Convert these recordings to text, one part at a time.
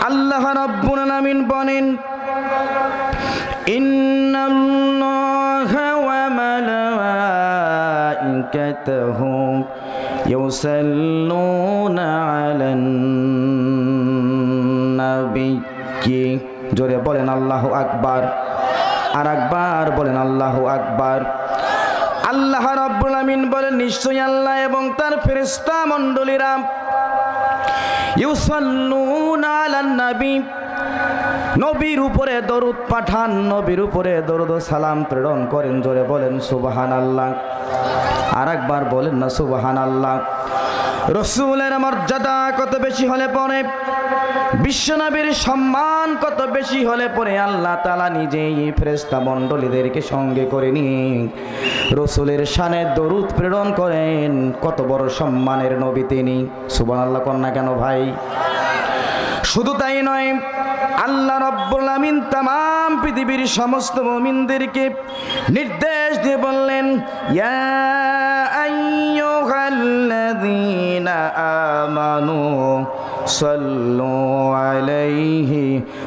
আল্লাহ রাব্বুল আলামিন বলেন, ইন্নাল্লাহা ওয়া মালাইকাতাহু ইউসাল্লুনা আলান নবী। জোরে বলেন আল্লাহু আকবার। আর একবার বলেন আল্লাহু আকবার। আল্লাহ রাব্বুল আলামিন বলেন, নিশ্চয়ই আল্লাহ এবং তার ফেরেশতা মণ্ডলীরা ইউসাল্লুনা আলান নবী, নবীর উপরে দরুদ পাঠান, নবীর উপরে দরুদ ও সালাম প্রেরণ করেন। জোরে বলেন সুবহানাল্লাহ। আর একবার বলেন না সুবহানাল্লাহ। রাসূলের মর্যাদা কত বেশি হলে পরে, বিশ্বনবীর সম্মান কত বেশি হলে পরে আল্লাহ তাআলা নিজেই ফেরেশতা মণ্ডলীদেরকে সঙ্গে করে নিয়ে রাসূলের শানে দরুদ প্রেরণ করেন। কত বড় সম্মানের নবী তিনি। সুবহানাল্লাহ কন্যা কেন ভাই? শুধু তাই নয়, আল্লাহ রাব্বুল আলামিন तमाम পৃথিবীর সমস্ত মুমিনদেরকে নির্দেশ দিয়ে বললেন, ইয়া আইয়ুহাল্লাযীনা আমানু সাল্লু আলাইহি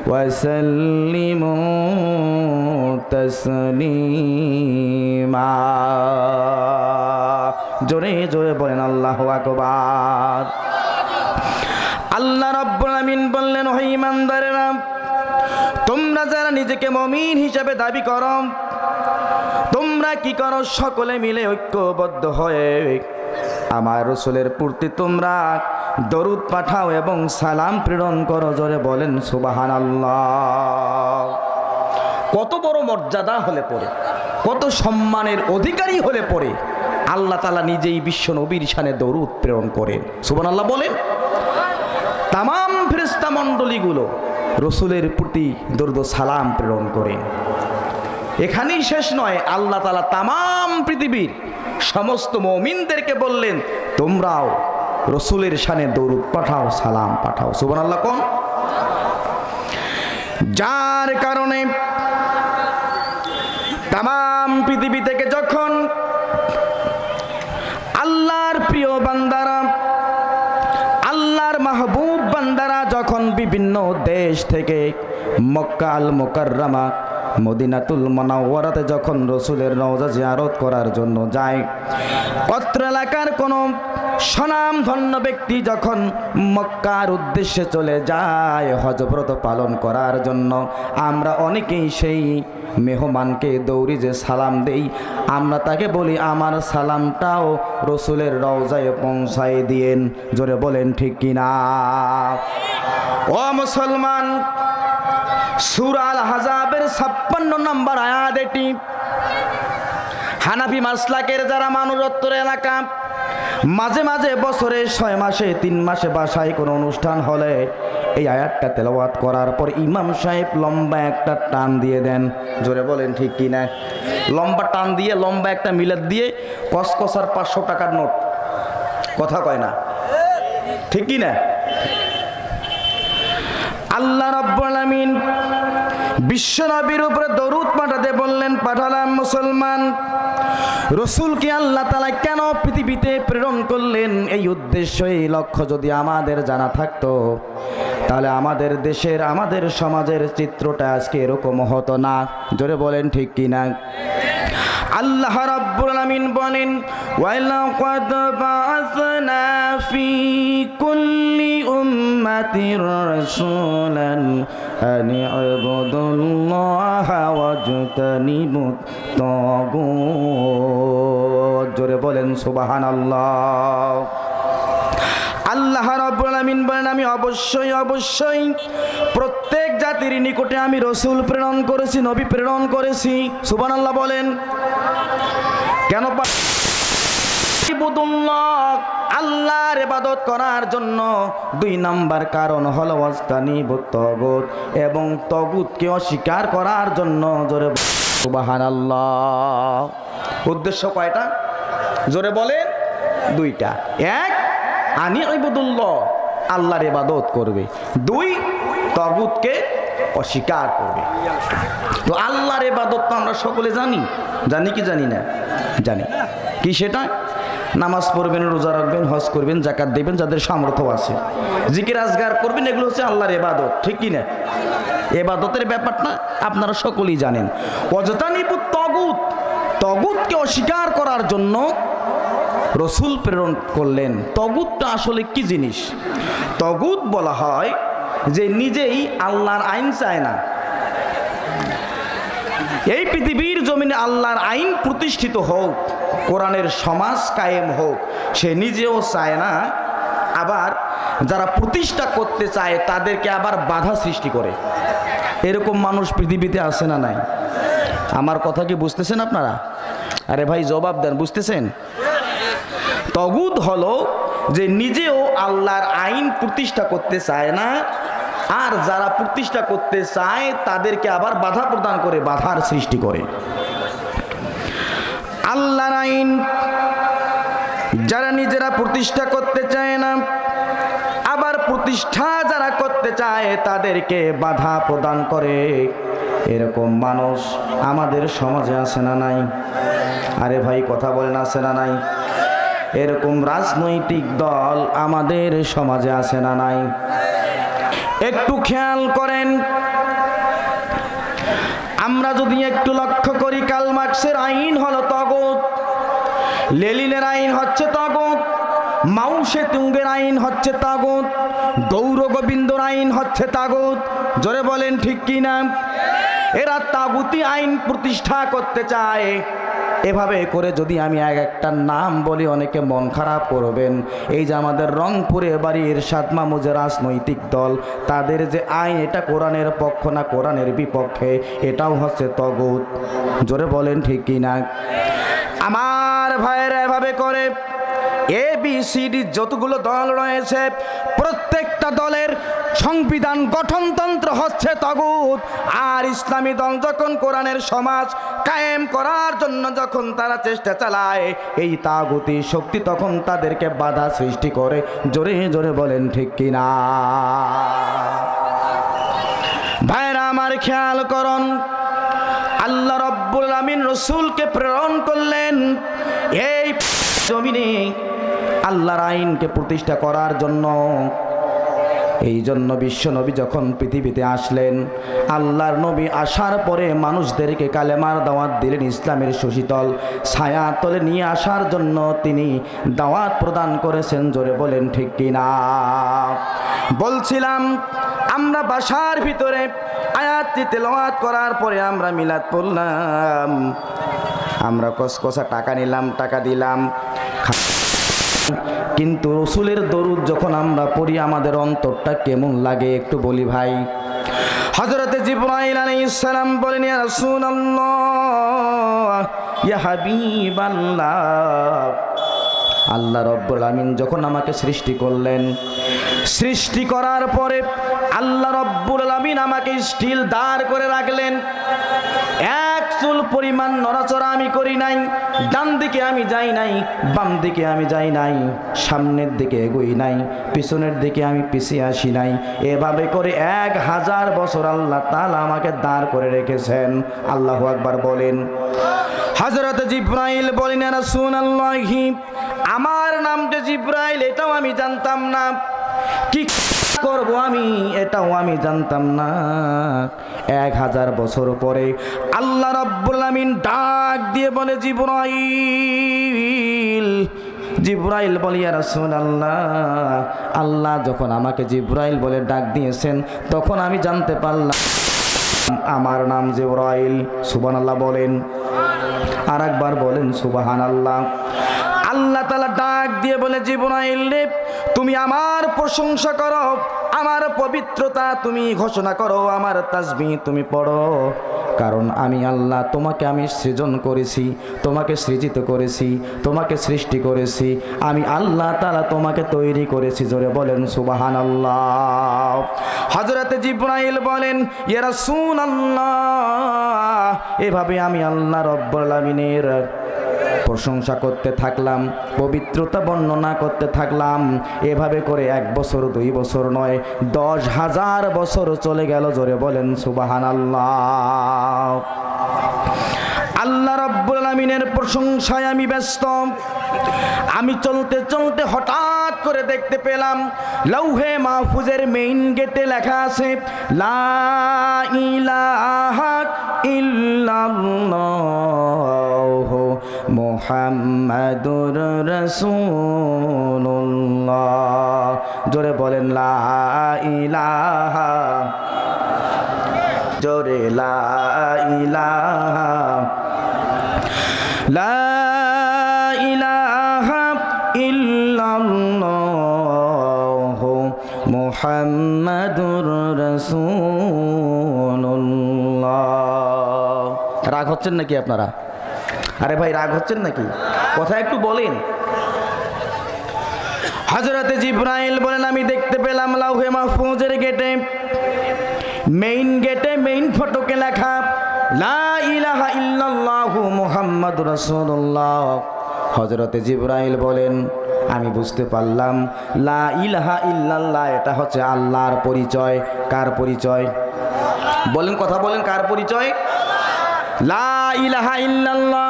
ওয়া সাল্লিমু তাসলিমা। জোরে জোরে বলেন আল্লাহু আকবার। আল্লাহ রাব্বুল আলামিন বললেন, হে ঈমানদারেরা, তোমরা যারা নিজেকে মুমিন হিসেবে দাবি করো, তোমরা কি করো? সকলে মিলে ঐক্যবদ্ধ হয়ে আমার রাসূলের প্রতি তোমরা দরুদ পাঠাও এবং সালাম প্রেরণ করো। জোরে বলেন সুবহানাল্লাহ। কত বড় মর্যাদা হলে পরে, কত সম্মানের অধিকারী হলে পরে আল্লাহ তাআলা নিজেই বিশ্ব নবীর শানে দরুদ প্রেরণ করেন। সুবহানাল্লাহ বলেন। तमाम ফেরেশতা মণ্ডলীগুলো রাসূলের প্রতি দরুদ ও সালাম প্রেরণ করেন। এখানেই শেষ নয়, আল্লাহ তাআলা तमाम পৃথিবীর সমস্ত মুমিনদেরকে বললেন, তোমরাও রাসূলের শানে দরুদ পাঠাও, সালাম পাঠাও। সুবহানাল্লাহ কোন? যার কারণে तमाम পৃথিবী থেকে যখন আল্লাহর প্রিয় বান্দারা, আল্লাহর মাহবুব বান্দারা যখন বিভিন্ন দেশ থেকে মক্কা আল মুকাররমা মদিনাতুল মুনাওয়ারাতে যখন রাসূলের রওজা জিয়ারত করার জন্য যায়, অত্র এলাকার কোনো স্বনামধন্য ব্যক্তি যখন মক্কার উদ্দেশ্যে চলে যায় হজ ব্রত পালন করার জন্য, আমরা অনেকেই সেই মেহমানকে দৌড়ি যে সালাম দেই, আমরা তাকে বলি আমার সালামটাও রাসূলের রওজায় পৌঁছায় দিয়েন। জোরে বলেন ঠিক কিনা? ও মুসলমান, সূরা আল আহজাবের 56 নম্বর আয়াত এটি। হানাফি মাসলাকের যারা মানুষ উত্তর এলাকা, মাঝে মাঝে বছরে 6 মাসে 3 মাসে বাসায় কোনো অনুষ্ঠান হলে এই আয়াতটা তেলাওয়াত করার পর ইমাম সাহেব লম্বা একটা টান দিয়ে দেন। জোরে বলেন ঠিক কিনা? লম্বা টান দিয়ে, লম্বা একটা মিলাদ দিয়ে কসকসার 500 টাকার নোট। কথা কয় না, ঠিক কিনা? আল্লাহ রাব্বুল আলামিন বিশ্ব নবীর উপরে দরুদ পাঠাতে বললেন, পাঠালাম। মুসলমান, রাসূলকে আল্লাহ তাআলা কেন পৃথিবীতে প্রেরণ করলেন, এই উদ্দেশ্য, এই লক্ষ্য যদি আমাদের জানা থাকতো, তাহলে আমাদের দেশের, আমাদের সমাজের চিত্রটা আজকে এরকম হতো না। জোরে বলেন ঠিক কিনা? আল্লাহ রাব্বুল আলামিন বলেন, ওয়ালাকাদ বাআসনা ফি কুল্লি উম্মাতির রাসূলান আন ইবুদুল্লাহা ওয়াজতানিবুত তাগুত। জোরে বলেন সুবহানাল্লাহ। আল্লাহ রাব্বুল আলামিন বলেন, আমি অবশ্যই প্রত্যেক জাতির নিকটে আমি রাসূল প্রেরণ করেছি, নবী প্রেরণ করেছি। সুবহানাল্লাহ বলেন। কেন? আল্লাহর ইবাদত করার জন্য। 2 নাম্বার কারণ হলো ওয়াজতানিবুত তাগুত, এবং তাগুতকে অস্বীকার করার জন্য। জোরে সুবহানাল্লাহ। উদ্দেশ্য কয়টা? জোরে বলেন। 2টা। 1, আনি ইবাদুল্লাহ, আল্লাহর ইবাদত করবে। 2, তাগুতকে অস্বীকার করবে। তো আল্লাহর ইবাদত তো আমরা সকলে জানি, জানি কি জানি না? জানি। কি সেটা? নামাজ পড়বেন, রোজা রাখবেন, হজ করবেন, যাকাত দেবেন, যাদের সামর্থ্য আছে, জিকির আজগার করবেন, এগুলো হচ্ছে আল্লাহর ইবাদত, ঠিক কি না? ইবাদতের ব্যাপারটা আপনারা সকলেই জানেন। অযতানিবুত তাগুত, তাগুতকে অস্বীকার করার জন্য রসুল প্রেরণ করলেন। তাগুতটা আসলে কি জিনিস? তাগুত বলা হয় যে নিজেই আল্লাহর আইন চায় না। এই পৃথিবীর জমিনে আল্লাহর আইন প্রতিষ্ঠিত হোক, কোরআনের সমাজ কায়েম হোক, সে নিজেও চায় না, আবার যারা প্রতিষ্ঠা করতে চায় তাদেরকে আবার বাধা সৃষ্টি করে। এরকম মানুষ পৃথিবীতে আছে না নাই? আমার কথা কি বুঝতেছেন আপনারা? আরে ভাই জবাব দেন, বুঝতেছেন? তাগুত হলো যে নিজেও আল্লাহর আইন প্রতিষ্ঠা করতে চায় না, আর যারা প্রতিষ্ঠা করতে চায় তাদেরকে আবার বাধা প্রদান করে, বাধার সৃষ্টি করে। আল্লাহর আইন যারা নিজেরা প্রতিষ্ঠা করতে চায় না, আবার প্রতিষ্ঠা যারা করতে চায় তাদেরকে বাধা প্রদান করে, এরকম মানুষ আমাদের সমাজে আছে না নাই? আরে ভাই কথা বলেন, আছে না নাই? এরকম রাজনৈতিক দল আমাদের সমাজে আছে না নাই? একটু খেয়াল করেন, আমরা যদি একটু লক্ষ্য করি, কার্ল মার্কসের আইন হলো তাগুত, লেনিনের আইন হচ্ছে তাগুত, মাও সেতুংয়ের আইন হচ্ছে তাগুত, গৌর গোবিন্দর আইন হচ্ছে তাগুত। জোরে বলেন ঠিক কি না? এরা তাগুতি আইন প্রতিষ্ঠা করতে চায়। এভাবে করে যদি আমি একটা নাম বলি অনেকে মন খারাপ করবেন। এই যে আমাদের রংপুরে বাড়ি এরশাদ মামুজের রাজনৈতিক দল, তাদের যে আইন এটা কোরআনের পক্ষ না কোরআনের বিপক্ষে, এটাও হচ্ছে তাগুত। জোরে বলেন ঠিক কি না? আমার ভাইয়েরা এভাবে করে ABCD যতগুলো দল রয়েছে, প্রত্যেকটা দলের সংবিধান গঠনতন্ত্র হচ্ছে তাগুত। আর ইসলামী দল যখন কোরআনের সমাজ কায়েম করার জন্য যখন তারা চেষ্টা চালায়, এই তাগুতি শক্তি তখন তাদেরকে বাধা সৃষ্টি করে। জোরে জোরে বলেন ঠিক কিনা? ভাইরা আমার খেয়াল করুন, আল্লাহ রাব্বুল আমিন রসুলকে প্রেরণ করলেন এই জমিনে আল্লাহর আইনকে প্রতিষ্ঠা করার জন্য। এই জন্য বিশ্ব নবী যখন পৃথিবীতে আসলেন, আল্লাহর নবী আসার পরে মানুষদেরকে কালেমার দাওয়াত দিলেন, ইসলামের সুশীতল ছায়াতলে নিয়ে আসার জন্য তিনি দাওয়াত প্রদান করেছেন। জোরে বলেন ঠিক কিনা? বলছিলাম আমরা বাসার ভিতরে আয়াতটি তেলাওয়াত করার পরে আমরা মিলাদ পড়লাম, আমরা কসকসা টাকা নিলাম, টাকা দিলাম, কিন্তু রসুলের দরুদ যখন আমরা পড়ি আমাদের অন্তরটা কেমন লাগে একটু বলি ভাই। হযরতে জিবরাইল আলাইহিস সালাম বলেন, ইয়া রাসূলুল্লাহ, ইয়া হাবিবাল্লাহ, আল্লাহ রাব্বুল আমিন যখন আমাকে সৃষ্টি করলেন, সৃষ্টি করার পরে আল্লাহ রাব্বুল আমিন আমাকে স্টিল দাঁড় করে রাখলেন। এক চুল পরিমাণ নড়াচড়া আমি করি নাই, ডান দিকে আমি যাই নাই, বাম দিকে আমি যাই নাই, সামনের দিকে এগোই নাই, পিছনের দিকে আমি পিছিয়ে আসি নাই। এভাবে করে 1000 বছর আল্লাহ তাআলা আমাকে দাঁড় করে রেখেছেন। আল্লাহু আকবার বলেন। হযরত জিবরাইল বলেন, ইয়া রাসূলুল্লাহ, আমার নাম যে জিবরাইল এটাও আমি জানতাম না, কি করব আমি এটাও আমি জানতাম না। 1000 বছর পরে আল্লাহ রাব্বুল আমিন ডাক দিয়ে বলে, জিবরাইল। জিবরাইল বলে, ইয়া রাসূলুল্লাহ, আল্লাহ যখন আমাকে জিবরাইল বলে ডাক দিয়েছেন তখন আমি জানতে পারলাম আমার নাম জিবরাইল। সুবহানাল্লাহ বলেন, আর একবার বলেন সুবহানাল্লাহ। আল্লাহ তাআলা ডাক দিয়ে বলে, জিবরাইল রে, তুমি আমার প্রশংসা করো, আমার পবিত্রতা তুমি ঘোষণা করো, আমার তাসবিহ তুমি পড়ো, কারণ আমি আল্লাহ তোমাকে আমি সৃজন করেছি, তোমাকে সৃজিত করেছি, তোমাকে সৃষ্টি করেছি, আমি আল্লাহ তাআলা তোমাকে তৈরি করেছি। জোরে বলেন সুবহানাল্লাহ। হযরতে জিবরাইল বলেন, ইয়া রাসূলুল্লাহ, এভাবে আমি আল্লাহ রাব্বুল আমিনের প্রশংসা করতে থাকলাম, পবিত্রতা বর্ণনা করতে থাকলাম। এভাবে করে 1 বছর 2 বছর নয়, 10,000 বছর চলে গেল। জোরে বলেন সুবহানাল্লাহ। আল্লাহ রাব্বুল আলামিনের প্রশংসায় আমি ব্যস্ত। আমি চলতে চলতে হঠাৎ করে দেখতে পেলাম লৌহে মাহফুজের মেইন গেটে লেখা আছে লা ইলাহা ইল্লাল্লাহু মুহাম্মাদুর রাসূলুল্লাহ। জোরে বলেন লা ইলাহা, জোরে লা ইলাহা, লা ইলাহা ইল্লাল্লাহু মুহাম্মাদুর রাসূলুল্লাহ। রাগ হচ্ছেন নাকি আপনারা? আরে ভাই রাগ হচ্ছেন নাকি? কথা একটু বলেন। হযরতে জিবরাইল বলেন আমি দেখতে পেলাম লাউহে মাহফুজের গেটে, মেইন গেটে মেইন ফটকে লেখা লা ইলাহা ইল্লাল্লাহু মুহাম্মাদুর রাসূলুল্লাহ। হযরতে জিবরাইল বলেন আমি বুঝতে পারলাম লা ইলাহা ইল্লাল্লাহ এটা হচ্ছে আল্লাহর পরিচয়। কার পরিচয়? বলেন, কথা বলেন, কার পরিচয়? লা ইলাহা ইল্লাল্লাহ।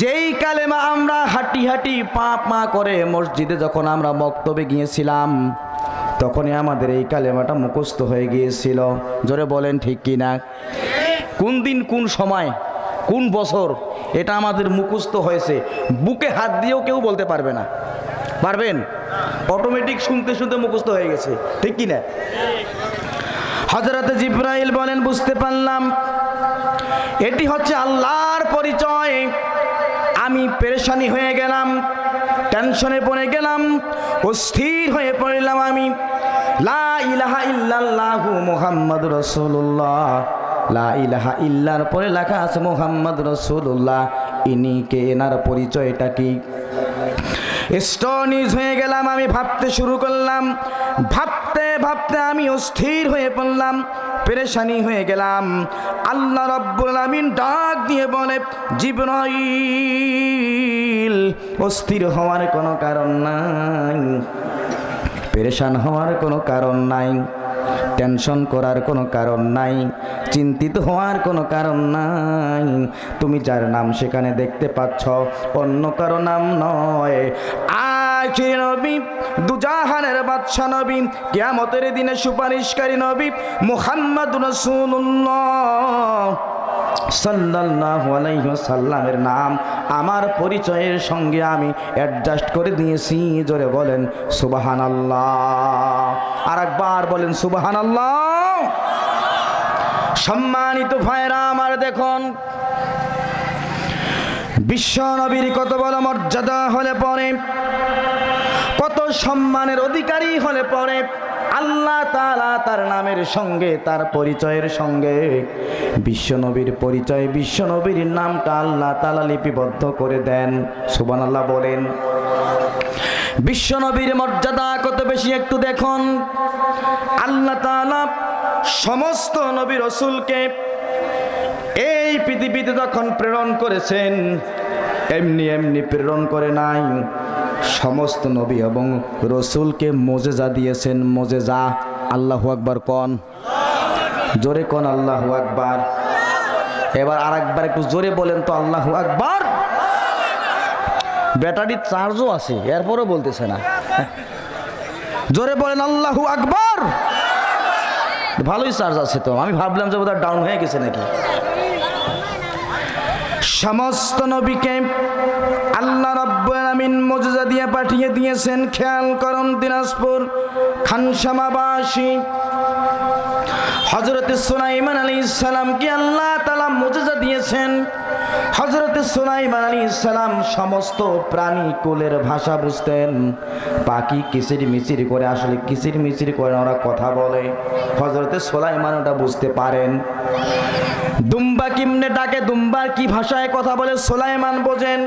যেই কালেমা আমরা হাঁটি হাঁটি পা পা করে মসজিদে যখন আমরা বক্তব্যে গিয়েছিলাম তখনই আমাদের এই কালেমাটা মুখস্থ হয়ে গিয়েছিল। জোরে বলেন ঠিক কিনা? কোন দিন, কোন সময়, কোন বছর এটা আমাদের মুখস্থ হয়েছে, বুকে হাত দিয়েও কেউ বলতে পারবে না। পারবেন? অটোমেটিক শুনতে শুনতে মুখস্থ হয়ে গেছে, ঠিক কিনা? হযরতে জিবরাইল বলেন বুঝতে পারলাম এটি হচ্ছে আল্লাহর পরিচয়। আমি পেরেশানি হয়ে গেলাম, টেনশনে পড়ে গেলাম, অস্থির হয়ে পড়লাম। আমি লা ইলাহা ইল্লাল্লাহু মুহাম্মাদুর রাসূলুল্লাহ, লা ইলাহা ইল্লার পরে লেখা আছে মুহাম্মাদুর রাসূলুল্লাহ, ইনি কে, এনার পরিচয়টা কি? স্টনিজ হয়ে গেলাম। আমি ভাবতে শুরু করলাম, ভাবতে ভাবতে আমি অস্থির হয়ে পড়লাম, পেরেশানি হয়ে গেলাম। আল্লাহ রাব্বুল আলামিন ডাক দিয়ে বলে জিবরাইল অস্থির হওয়ার কোনো কারণ নাই, পেরেশান হওয়ার কোনো কারণ নাই, টেনশন করার কোনো কারণ নাই, চিন্তিত হওয়ার কোনো কারণ নাই। তুমি যার নাম সেখানে দেখতে পাচ্ছ অন্য কারো নাম নয়, আখির নবী, দুজাহানের বাদশা নবী, কিয়ামতের দিনে সুপারিশকারী নবী মুহাম্মদুর রাসূলুল্লাহ সাল্লাল্লাহু আলাইহি ওয়াসাল্লামের নাম আমার পরিচয়ের সঙ্গে আমি অ্যাডজাস্ট করে দিয়েছি। জোরে বলেন সুবহানাল্লাহ। আর একবার বলেন সুবহানাল্লাহ। সম্মানিত ভাইরা আমার, দেখুন বিশ্ব নবীর কত বড় মর্যাদা হলে পরে, কত সম্মানের অধিকারী হলে পরে আল্লাহ তাআলা তার নামের সঙ্গে, তার পরিচয়ের সঙ্গে বিশ্বনবীর পরিচয়, বিশ্বনবীর নামটা আল্লাহ তাআলা লিপিবদ্ধ করে দেন। সুবহানাল্লাহ বলেন। বিশ্বনবীর মর্যাদা কত বেশি একটু দেখুন। আল্লাহ তাআলা সমস্ত নবী রাসূলকে এই পৃথিবীতে যখন প্রেরণ করেছেন এমনি এমনি প্রেরণ করে নাই। সমস্ত নবী এবং রসুলকে মোজেজা দিয়েছেন, মোজেজা। আল্লাহু আকবার কোন, জোরে কোন আল্লাহু আকবার। এবার আর একবার একটু জোরে বলেন তো আল্লাহু আকবার। ব্যাটারির চার্জও আছে এরপরও বলতেছে না। জোরে বলেন আল্লাহু আকবার। ভালোই চার্জ আছে তো, আমি ভাবলাম যে বোধহয় ডাউন হয়ে গেছে নাকি। সমস্ত নবীকে আল্লাহ রাব্বুল আলামিন মুজিজা দিয়ে পাঠিয়ে দিয়েছেন। খেয়াল করুন, দিনাজপুর খানসামাবাসী হযরতে সুলাইমান আলাইহিস সালামকে আল্লাহ তাআলা মুজিজা দিয়েছেন। হযরতে সুলাইমান আলাইহিস সালাম সমস্ত প্রাণী কুলের ভাষা বুঝতেন। পাখি কিচির মিচির করে, আসলে কিচির মিচির করে ওরা কথা বলে, হযরতে সুলাইমান ওটা বুঝতে পারেন। দুম্বা কিমনে ডাকে, দুম্বার কি ভাষায় কথা বলে সুলাইমান বোঝেন।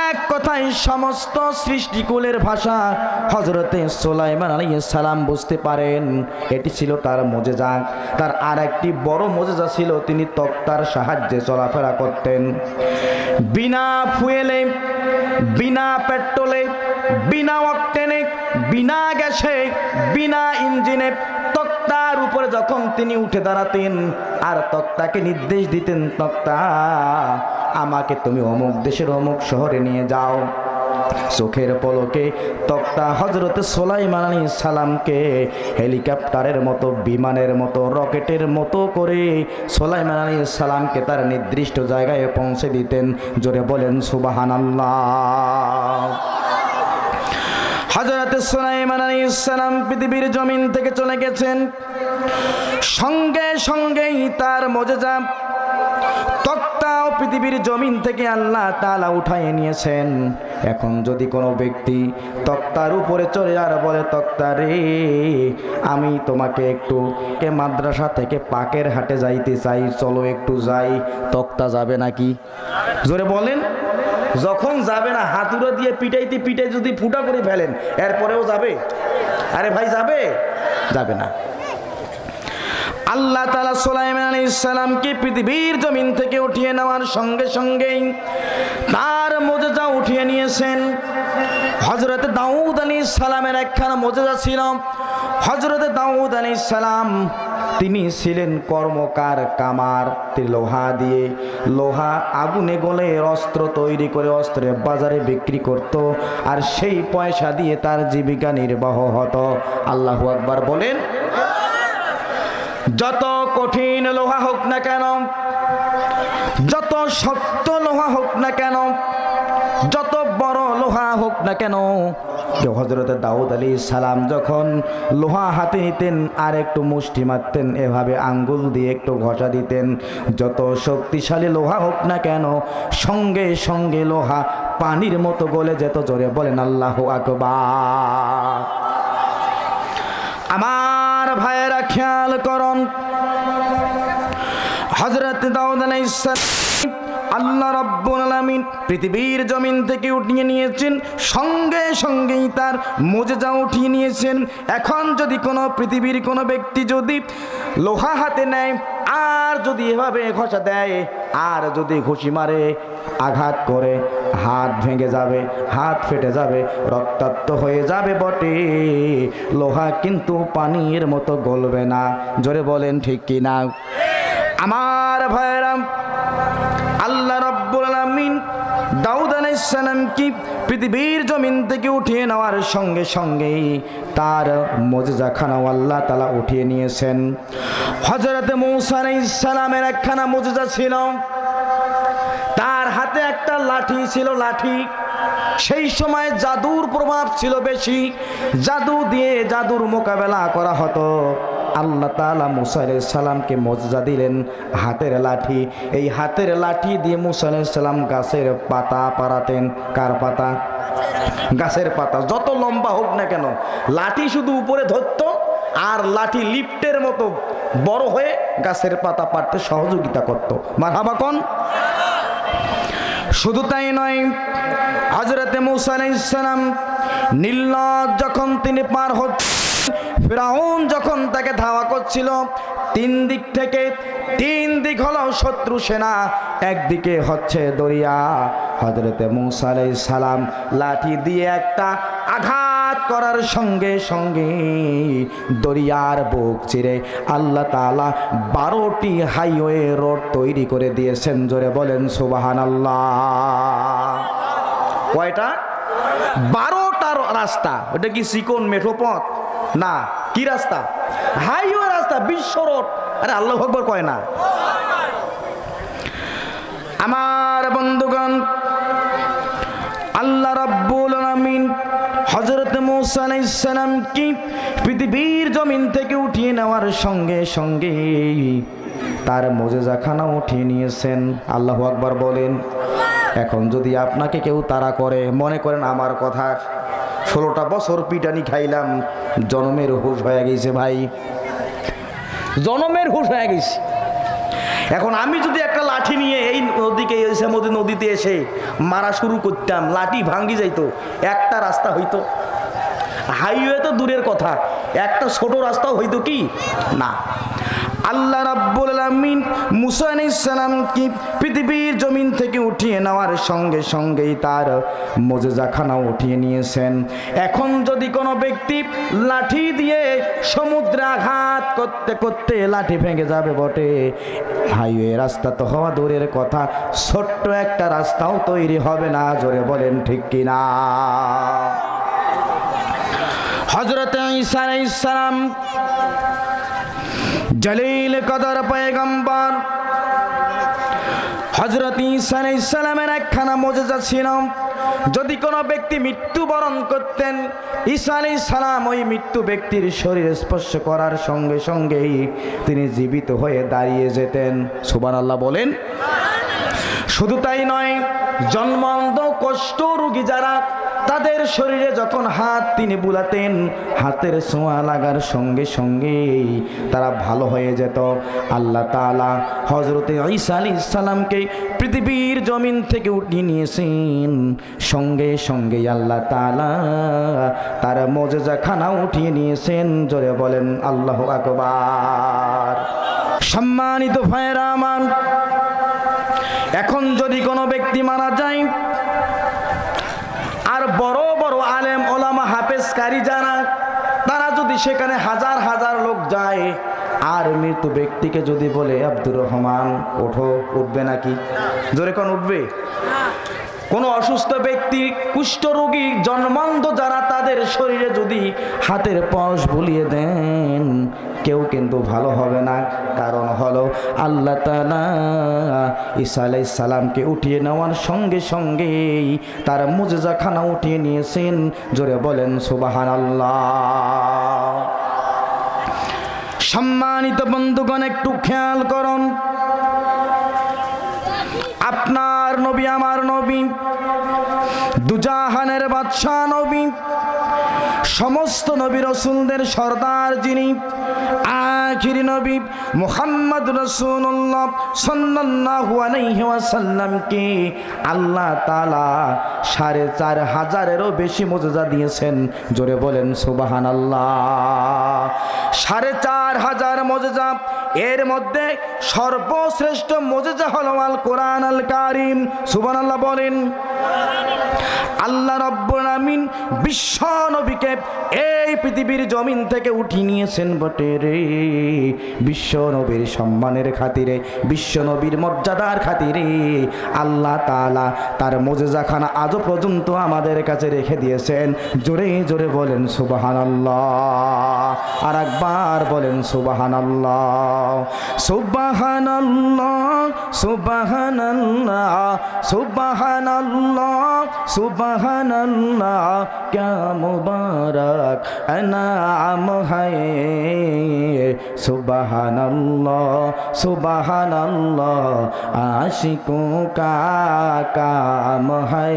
এক কথায় সমস্ত সৃষ্টিকুলের ভাষা হযরতে সুলাইমান আলাইহিস সালাম বুঝতে পারেন। এটি ছিল তার মুজিজা। তার আর একটি বড় মুজিজা ছিল, তিনি তক্তার সাহায্যে চলাফেরা করতেন। বিনা ফুয়েলে, বিনা পেট্রোলে, বিনা অকটেনে, বিনা গ্যাসে, বিনা ইঞ্জিনে তক্তা তক্তার উপরে যখন তিনি উঠে দাঁড়াতেন আর তক্তাকে নির্দেশ দিতেন, তক্তা আমাকে তুমি অমুক দেশের অমুক শহরে নিয়ে যাও, চোখের পলকে তক্তা হযরত সুলাইমান আলাইহিস সালামকে হেলিকপ্টারের মতো, বিমানের মতো, রকেটের মতো করে সুলাইমান আলাইহিস সালামকে তার নির্দিষ্ট জায়গায় পৌঁছে দিতেন। জোরে বলেন সুবহানাল্লাহ। হযরত সুলাইমান আলাইহিস সালাম পৃথিবীর জমিন থেকে চলে গেছেন, সঙ্গে সঙ্গেই তার মুজিজা তক্তাও পৃথিবীর জমিন থেকে আল্লাহ তাআলা উঠায় নিয়েছেন। এখন যদি কোনো ব্যক্তি তক্তার উপরে চলে আর বলে, তক্তা রে আমি তোমাকে একটু মাদ্রাসা থেকে পাকের হাটে যাইতে চাই, চলো একটু যাই, তক্তা যাবে নাকি? জোরে বলেন। যখন যাবে না, হাতুড়া দিয়ে পিটাইতে পিটাই যদি ফুটা করে ফেলেন এরপরেও যাবে? আরে ভাই যাবে? যাবে না। আল্লাহ তাআলা সুলাইমান আলাইহিস সালামকে পৃথিবীর জমিন থেকে উঠিয়ে নেওয়ার সঙ্গে সঙ্গেই তার মুজিজা উঠিয়ে নিয়েছেন। হযরত দাউদ আলাইহিস সালামের একখানা মুজিজা ছিল। হযরত দাউদ আলাইহিস সালাম তিনি ছিলেন কর্মকার, কামার, লোহা দিয়ে লোহা আগুনে গলে অস্ত্র তৈরি করে অস্ত্রের বাজারে বিক্রি করত, আর সেই পয়সা দিয়ে তার জীবিকা নির্বাহ হতো। আল্লাহু আকবার বলেন। যত কঠিন লোহা হোক না কেন, যত শক্ত লোহা হোক না কেন, যত বড় লোহা হোক না কেন, হযরত দাউদ আলাইহিস সালাম যখন লোহা হাতে নিতেন আর একটু মুষ্টি মারতেন, এভাবে আঙ্গুল দিয়ে একটু ঘষা দিতেন, যত শক্তিশালী লোহা হোক না কেন সঙ্গে সঙ্গে লোহা পানির মতো গলে যেত। জোরে বলেন আল্লাহু আকবার। আমার ভাইয়েরা খেয়াল করুন, হযরত দাউদ আলাইহিস সালাম আল্লাহ রাব্বুল আলামিন পৃথিবীর জমিন থেকে উঠিয়ে নিয়েছেন, সঙ্গে সঙ্গেই তার মুজিজা উঠিয়ে নিয়েছেন। এখন যদি কোনো পৃথিবীর কোনো ব্যক্তি যদি লোহা হাতে নেয় আর যদি এভাবে ঘষা দেয় আর যদি ঘুষি মারে, আঘাত করে, হাত ভেঙে যাবে, হাত ফেটে যাবে, রক্তাক্ত হয়ে যাবে বটে, লোহা কিন্তু পানির মতো গলবে না। জোরে বলেন ঠিক কি না? আমার ভাইরা, আল্লাহ রাব্বুল আলামিন দাউদ আলাইহিস সালাম কি পৃথিবীর জমিন থেকে উঠিয়ে নেওয়ার সঙ্গে সঙ্গেই তার মুজিজা খানাও আল্লাহ তাআলা উঠিয়ে নিয়েছেন। হযরত মূসা আলাইহিস সালামের একখানা মুজিজা ছিল, তার হাতে একটা লাঠি ছিল, লাঠি। সেই সময় জাদুর প্রভাব ছিল বেশি, জাদু দিয়ে জাদুর মোকাবেলা করা হতো। আল্লাহ তাআলা মূসা আলাইহিস সালামকে মুজিজা দিলেন হাতের লাঠি। এই হাতের লাঠি দিয়ে মূসা আলাইহিস সালাম গাছের পাতা পাড়াতেন। কার পাতা? গাছের পাতা। যত লম্বা হোক না কেন, লাঠি শুধু উপরে ধরতো আর লাঠি লিফটের মতো বড় হয়ে গাছের পাতা পাড়তে সহযোগিতা করত। মারহাবা কোন? শুধু তাই নয়, হযরত মূসা আলাইহিস সালাম নীল নদ যখন তিনি পার হচ্ছেন, ফিরাউন যখন তাকে ধাওয়া করছিল, তিন দিক থেকে তিন দিক হলো শত্রু সেনা, একদিকে হচ্ছে দরিয়া। হযরত মূসা আলাইহিস সালাম লাঠি দিয়ে একটা আঘাত করার সঙ্গে সঙ্গে দরিয়ার বুক চিরে আল্লাহ তাআলা 12টি হাইওয়ে রোড তৈরি করে দিয়েছেন। জোরে বলেন সুবহানাল্লাহ। কয়টা? 12টা রাস্তা। ওটা কি চিকন মেঠো পথ না, কি রাস্তা? হাইওয়ে রাস্তা, বিশ্ব রোড। আরে আল্লাহু আকবার কয় না? আমার বন্ধুগণ, আল্লাহ রাব্বুল আলামিন হযরত মূসা আলাইহিস সালাম কি পৃথিবীর জমিন থেকে উঠিয়ে নেওয়ার সঙ্গে সঙ্গে তার মুজিজাখানা উঠিয়ে নিয়েছেন। আল্লাহু আকবার বলেন। এখন যদি আপনাকে কেউ তাড়া করে, মনে করেন আমার কথা, 16টা বছর পিটানি খাইলাম, জনমের হুঁশ হয়ে গেছে ভাই, জনমের হুঁশ হয়ে গেছে। এখন আমি যদি একটা লাঠি নিয়ে এই নদীকে এসে নদীতে এসে মারা শুরু করতাম, লাঠি ভাঙ্গি যাইতো, একটা রাস্তা হইতো? হাইওয়ে তো দূরের কথা, একটা ছোট রাস্তাও হইতো কি না। আল্লাহ রাব্বুল আলামিন মূসা আলাইহিস সালামকে পৃথিবীর জমিন থেকে উঠিয়ে নেওয়ার সঙ্গে সঙ্গেই তার মুজিজাখানা উঠিয়ে নিয়েছেন। এখন যদি কোনো ব্যক্তি লাঠি দিয়ে সমুদ্রে আঘাত করতে করতে লাঠি ভেঙে যাবে বটে, হাইওয়ে রাস্তা তো হওয়া দূরের কথা, ছোট্ট একটা রাস্তাও তৈরি হবে না। জোরে বলেন ঠিক কিনা? হযরত ঈসা আলাইহিস সালাম জলিল কদর পয়গম্বর, হযরত ঈসা আলাইহিস সালামের একখানা মুজিজা ছিল। যদি কোনো ব্যক্তি মৃত্যুবরণ করতেন, ঈসা আলাইহিস সালাম ওই মৃত্যু ব্যক্তির শরীর স্পর্শ করার সঙ্গে সঙ্গেই তিনি জীবিত হয়ে দাঁড়িয়ে যেতেন। সুবহানাল্লাহ বলেন। শুধু তাই নয়, জন্মান্ধ কষ্ট রোগী যারা, তাদের শরীরে যখন হাত তিনি বুলাতেন, হাতের ছোঁয়া লাগার সঙ্গে সঙ্গেই তারা ভালো হয়ে যেত। আল্লাহ তাআলা হযরত ঈসা আলাইহিস সালামকে পৃথিবীর জমিন থেকে উঠিয়ে নিয়েছেন, সঙ্গে সঙ্গে আল্লাহ তাআলা তার মুজিজাখানা উঠিয়ে নিয়েছেন। জোরে বলেন আল্লাহু আকবার। সম্মানিত ভাইরা আমার, এখন যদি কোনো ব্যক্তি মারা যায়, আর বড় বড় আলেম ওলামা হাফেজ কারি যারা, তারা যদি সেখানে হাজার হাজার লোক যায়, আর মৃত ব্যক্তিকে যদি বলে আব্দুর রহমান ওঠো, উঠবে নাকি? জোরে কোন উঠবে? কোনো অসুস্থ ব্যক্তি, কুষ্ঠরোগী, জন্মান্ধ যারা, তাদের শরীরে যদি হাতের পশ বুলিয়ে দেন, কেউ কিন্তু ভালো হবে না। কারণ হলো আল্লাহ তাআলা ঈসা আলাইহিস সালামকে উঠিয়ে নেওয়ার সঙ্গে সঙ্গেই তার মুজিজাখানা উঠিয়ে নিয়েছেন। জোরে বলেন সুবহানাল্লাহ। সম্মানিত বন্ধুগণ, একটু খেয়াল করুন, আপনার নবী, আমার নবী, দুজাহানের বাদশা নবী, সমস্ত নবী রাসূলদের সরদার যিনি, আখিরি নবী মুহাম্মদ রাসূলুল্লাহ সাল্লাল্লাহু আলাইহি ওয়াসাল্লামকে আল্লাহ তাআলা ৪৫০০-এরও বেশি মুজিজা দিয়েছেন। জোরে বলেন সুবহানাল্লাহ। ৪৫০০ মুজিজা, এর মধ্যে সর্বশ্রেষ্ঠ মুজিজা হলো আল কোরআন আল কারীম। সুবহানাল্লাহ বলেন। আল্লাহ রাব্বুল আমিন বিশ্ব নবীকে এই পৃথিবীর জমিন থেকে উঠিয়ে নিয়েছেন বটে রে, বিশ্ব নবীর সম্মানের খাতিরে, বিশ্ব নবীর মর্যাদার খাতিরে আল্লাহ তাআলা তার মুজিজাখানা আজও পর্যন্ত আমাদের কাছে রেখে দিয়েছেন। জোরে জোরে বলেন সুবহানাল্লাহ। আর একবার বলেন সুবহানাল্লাহ। সুবহানাল্লাহ, সুবহানাল্লাহ, সুবহানাল্লাহ, সুবহানাল্লাহ, क्या मुबारक अनाम है, सुबहानल्लाह, सुबहानल्लाह, आशिकों का काम है।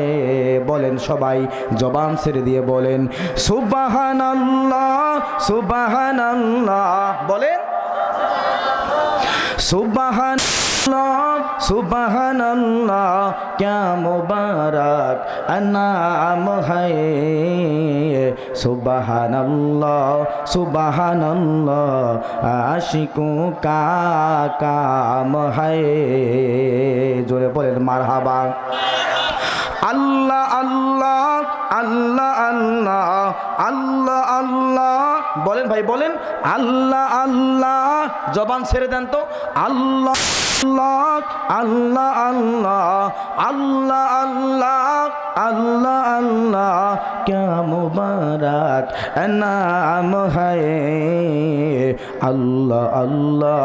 बोलें सबाई जबान ছেড়ে দিয়ে বলেন সুবহানাল্লাহ, সুবহানাল্লাহ। বলেন সুবহানাল্লাহ, सुबहानल्लाह, क्या मुबारक अनाम है, सुबहानल्लाह, सुबहानल्लाह, आशिकों का काम है। जोरे बोलें मारहाबा। আল্লাহ আল্লাহ, আল্লাহ আল্লাহ, আল্লাহ আল্লাহ। বলেন ভাই, বলেন আল্লাহ আল্লাহ। জবান ছেড়ে দেন তো। আল্লাহ আল্লাহ, আল্লাহ আল্লাহ, আল্লাহ আল্লাহ, আল্লাহ আল্লাহ, क्या मुबारक नाम है, अल्लाह अल्लाह,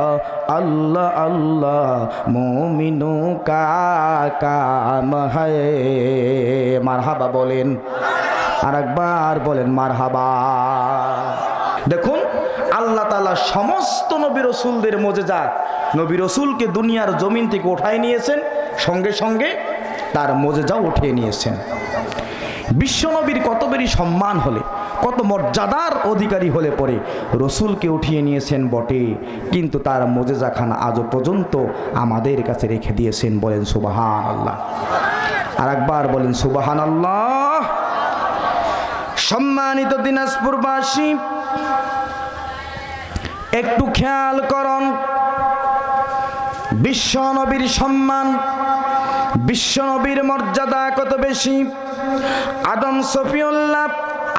अल्लाह अल्लाह, मोमिनों का काम है। মারহাবা বলেন। আর একবার বলেন মারহাবা। দেখুন, আল্লাহ তাআলা সমস্ত নবী রাসূলদের মুজিজা, নবী রাসূলকে দুনিয়ার জমিন থেকে উঠায় নিয়েছেন, সঙ্গে সঙ্গে তার মুজিজা উঠিয়ে নিয়েছেন। বিশ্ব নবীর কত বেশি সম্মান হলে, কত মর্যাদার অধিকারী হলে পরে রসুলকে উঠিয়ে নিয়েছেন বটে, কিন্তু তার মুজিজাখানা আজও পর্যন্ত আমাদের কাছে রেখে দিয়েছেন। বলেন সুবহানাল্লাহ। আর একবার বলেন সুবহানাল্লাহ। সম্মানিত দিনাজপুরবাসী, একটু খেয়াল করুন, বিশ্ব নবীর সম্মান, বিশ্ব নবীর মর্যাদা কত বেশি। আদম সফিউল্লাহ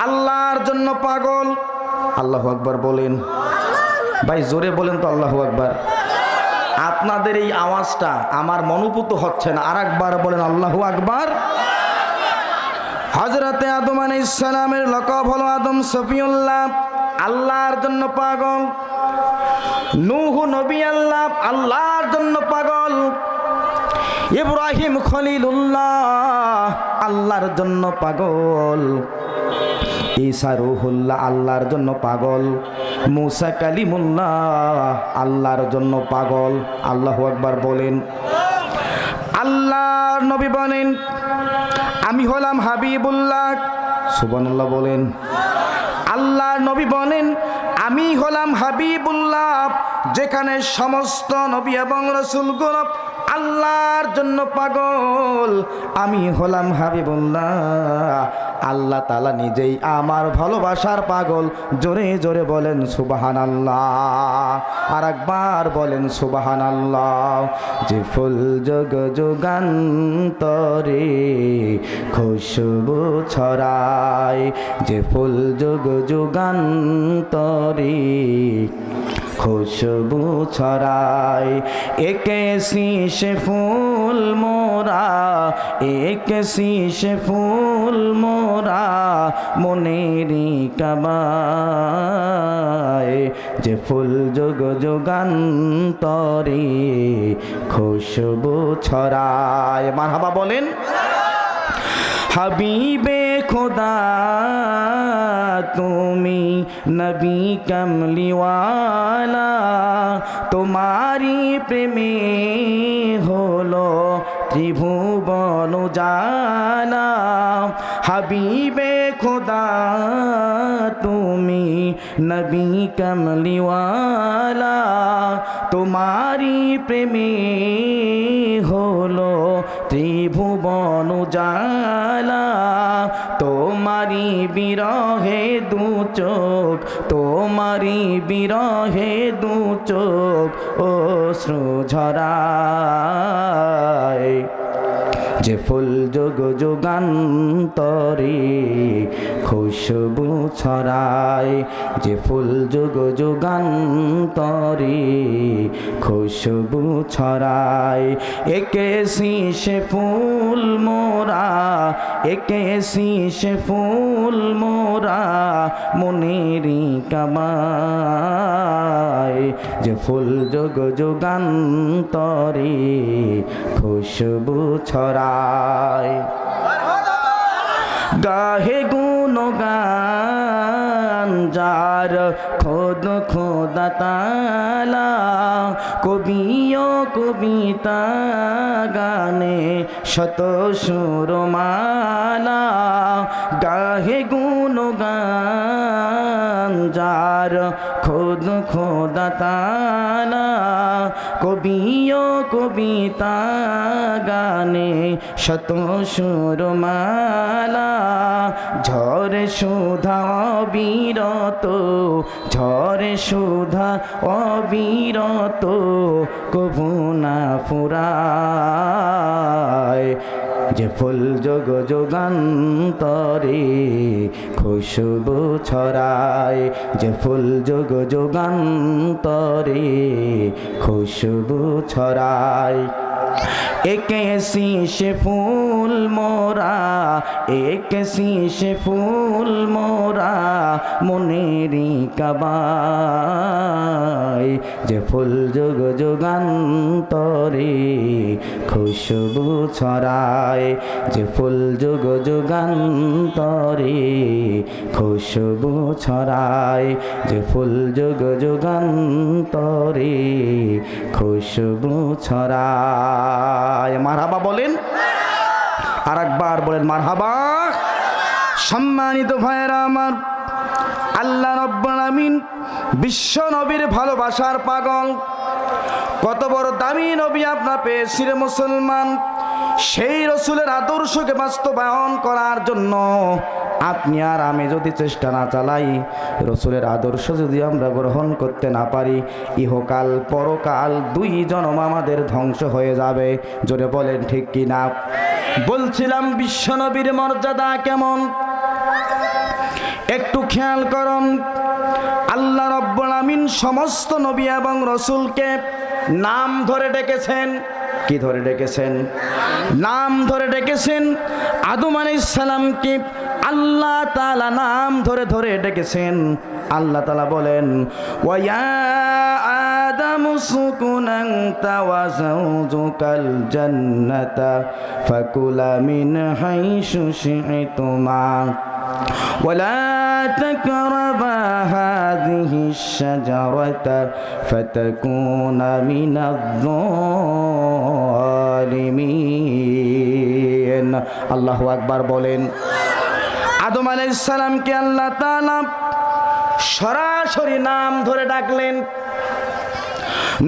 আল্লাহর জন্য পাগল। আল্লাহু আকবার বলেন। ভাই জোরে বলেন তো আল্লাহু আকবার। আপনাদের এই আওয়াজটা আমার মনোপুত হচ্ছে না, আর একবার বলেন আল্লাহু আকবার। হযরতে আদম আলাইহিস সালামের লকব হলো আদম সফিউল্লাহ, আল্লাহর জন্য পাগল। নূহ নবী আল্লাহর জন্য পাগল। ইব্রাহিম খলিলুল্লাহ আল্লাহর জন্য পাগল। ঈসা রূহুল্লাহ আল্লাহর জন্য পাগল। মুসা কালিমুল্লাহ আল্লাহর জন্য পাগল। আল্লাহু আকবার বলেন। আল্লাহর নবী বলেন আমি হলাম হাবিবুল্লাহ, সুবহানাল্লাহ বলেন। আল্লাহর নবী বলেন আমি হলাম হাবিবুল্লাহ, যেখানে সমস্ত নবী এবং রাসূলগুলো আল্লাহর জন্য পাগল, আমি হলাম হাবিবুল্লাহ। আল্লাহ তাআলা নিজেই আমার ভালোবাসার পাগল। জোরে জোরে বলেন সুবহানাল্লাহ, আর একবার বলেন সুবহানাল্লাহ। যে ফুল যোগ যুগান্তরে খুশবু ছড়ায়, যে ফুল যোগ যুগান্তরে খুশবু ছড়ায়, একে শীষে ফুল মোরা, একে শীষে ফুল মোরা মনেরি কাবায়, যে ফুল যোগ যুগান্তরে খুশবু ছড়ায়। মারহাবা বলেন। হাবিবে খোদা তুমি নবী কমলিওয়ালা, তোমারি প্রেমে হলো ত্রিভুবন উজালা। হাবিবে খোদা তুমি নবী কমলিওয়ালা, তোমারি প্রেমে হলো ত্রিভুবন উজালা। তোমারি বিরহে দু চোখ, তোমারি বিরহে দু চোখ অশ্রু ঝরায়, যে ফুল যোগ যুগান্তরে খুশবু ছড়ায়, যে ফুল যোগ যুগান্তরে খুশবু ছড়ায়। একে শীষে ফুল মোরা, একে শীষে ফুল মোরা মনেরি কাবায়, যে ফুল যোগ যুগান্তরে খুশবু ছড়ায়। গাহে গুণগান যার খোদ খোদা তাআলা, কবিও কবিতা গানে শত সুরমালা। গাহে গুণগান যার খোদ খোদা তাআলা, কবিও কবিতা গানে শত সুরমালা। ঝরে সুধা অবিরত, ঝরে সুধা অবিরত কভু না ফুরায়, যে ফুল যোগ যুগান্তরে খুশবু ছড়ায়, যে ফুল যোগ যুগান্তরে খুশবু ছড়ায়। একে শীষে ফুল মোরা, একে শীষে ফুল মোরা মনেরি কাবায়, যে ফুল যোগ যুগান্তরে খুশবু ছড়ায়, যে ফুল যোগ যুগান্তরে খুশবু ছড়ায়, যে ফুল যোগ যুগান্তরে খুশবু ছড়ায়। মারহাবা বলেন, আর একবার বলেন মারহাবা। সম্মানিত ভাইয়েরা আমার, আল্লাহ রাব্বুল আমিন বিশ্ব নবীর ভালোবাসার পাগল। কত বড় দামি নবী আপনার পেয়েছি রে মুসলমান। সেই রসুলের আদর্শকে বাস্তবায়ন করার জন্য আপনি আর আমি যদি চেষ্টা না চালাই, রসুলের আদর্শ যদি আমরা গ্রহণ করতে না পারি, ইহকাল পরকাল দুই জন্ম আমাদের ধ্বংস হয়ে যাবে। জোরে বলেন ঠিক কি না? বলছিলাম বিশ্বনবীর মর্যাদা কেমন, একটু খেয়াল করুন। আল্লাহ রাব্বুল আমিন সমস্ত নবী এবং রাসূলকে নাম ধরে ডেকেছেন। কি ধরে ডেকেছেন? নাম ধরে ডেকেছেন। আদম আলাইহিস সালামকে আল্লাহ তাআলা নাম ধরে ধরে ডেকেছেন। আল্লাহ তাআলা বলেন, ওয়া ইয়া আদামু উসকুন আনতা ওয়া যাওজুকাল জান্নাতা ফাকুলা মিন হাইসু শি'তুমা ولا تقربا هذه الشجرة فتكونا من الظالمين। আল্লাহু আকবার বলেন। আদম আলাইহিস সালামকে আল্লাহ তাআলা সরাসরি নাম ধরে ডাকলেন।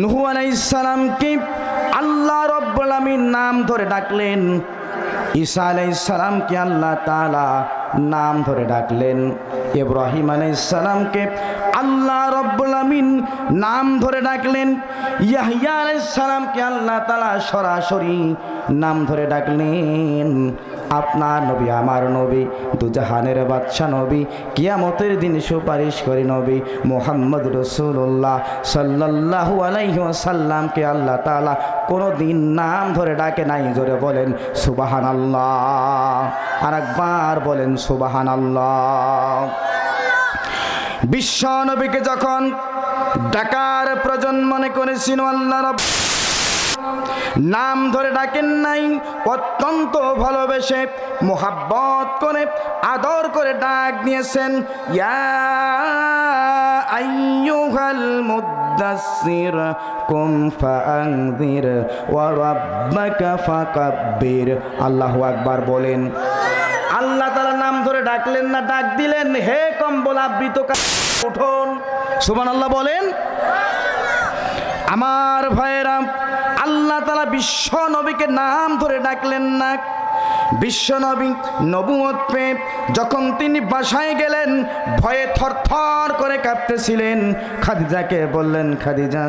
নূহ আলাইহিস সালামকে আল্লাহ রাব্বুল আমিন নাম ধরে ডাকলেন। ঈসা আলাইহিস সালামকে আল্লাহ তাআলা নাম ধরে ডাকলেন। ইব্রাহিম আলাইহিস সালামকে আল্লাহ রাব্বুল আমিন নাম ধরে ডাকলেন। ইয়াহইয়া আলাইহিস সালামকে আল্লাহ তাআলা সরাসরি নাম ধরে ডাকলেন। আপনার নবী, আমার নবী, দুজাহানের বাদশা নবী, কিয়ামতের দিন সুপারিশ করে নবী মুহাম্মদ রাসূলুল্লাহ সাল্লাল্লাহু আলাইহি ওয়াসাল্লামকে আল্লাহ তাআলা কোনো দিন নাম ধরে ডাকে নাই। জোরে বলেন সুবহানাল্লাহ। আর একবার বলেন সুবহানাল্লাহ। বিশ্ব নবীকে যখন ডাকার প্রয়োজন মনে করেছিল, আল্লাহ রাব্বুল নাম ধরে ডাকেন নাই, অত্যন্ত ভালোবেসে মোহাব্বত করে আদর করে ডাক দিয়েছেন। ইয়া আইয়ুহাল মুদ্দাসসির কুম ফাআনযির ওয়া রাব্বাকা ফাকাব্বির। আল্লাহু আকবার বলেন। আল্লাহ তাআলা নাম ধরে ডাকলেন না, ডাক দিলেন, হে কম্বল আবৃত উঠুন। সুবহানাল্লাহ বলেন। আমার ভাইয়েরা, আল্লাহ তাআলা বিশ্ব নবীকে নাম ধরে ডাকলেন না। বিশ্ব নবী নবুয়ত পেয়ে যখন তিনি বাসায় গেলেন, ভয়ে থরথর করে কাঁপতেছিলেন। খাদিজাকে বললেন, খাদিজা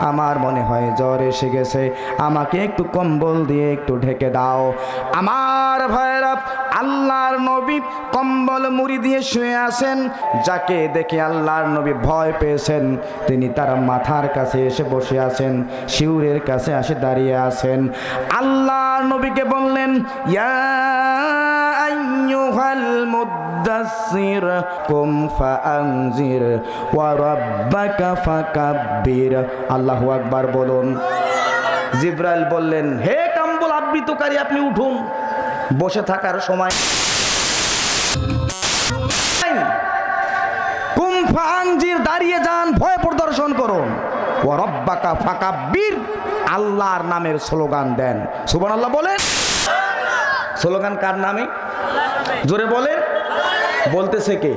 আমার মনে হয় জ্বর এসে গেছে, আমাকে একটু কম্বল দিয়ে একটু ঢেকে দাও। আমার ভাইয়েরা, আল্লাহর নবী কম্বল মুড়ি দিয়ে শুয়ে আছেন। যাকে দেখে আল্লাহর নবী ভয় পেয়েছেন, তিনি তার মাথার কাছে এসে বসে আছেন, শিউরের কাছে এসে দাঁড়িয়ে আছেন। আল্লাহর নবীকে বললেন, ইয়া আইয়ুহাল মুদ্দাসসির কুম ফাআনযির ওয়া রাব্বাকা ফাকাব্বির। আল্লাহু আকবার বলুন। জিবরাইল বললেন, হে কম্বল আবৃতকারী, আপনি উঠুন, বসে থাকার সময়। কুম ফাআনযির, দাঁড়িয়ে যান, ভয় প্রদর্শন করুন। ওয়া রাব্বাকা ফাকাব্বির, আল্লাহর নামের স্লোগান দেন। সুবহানাল্লাহ বলেন। স্লোগান কার নামে? জোরে বলেন। বলতেছে কে?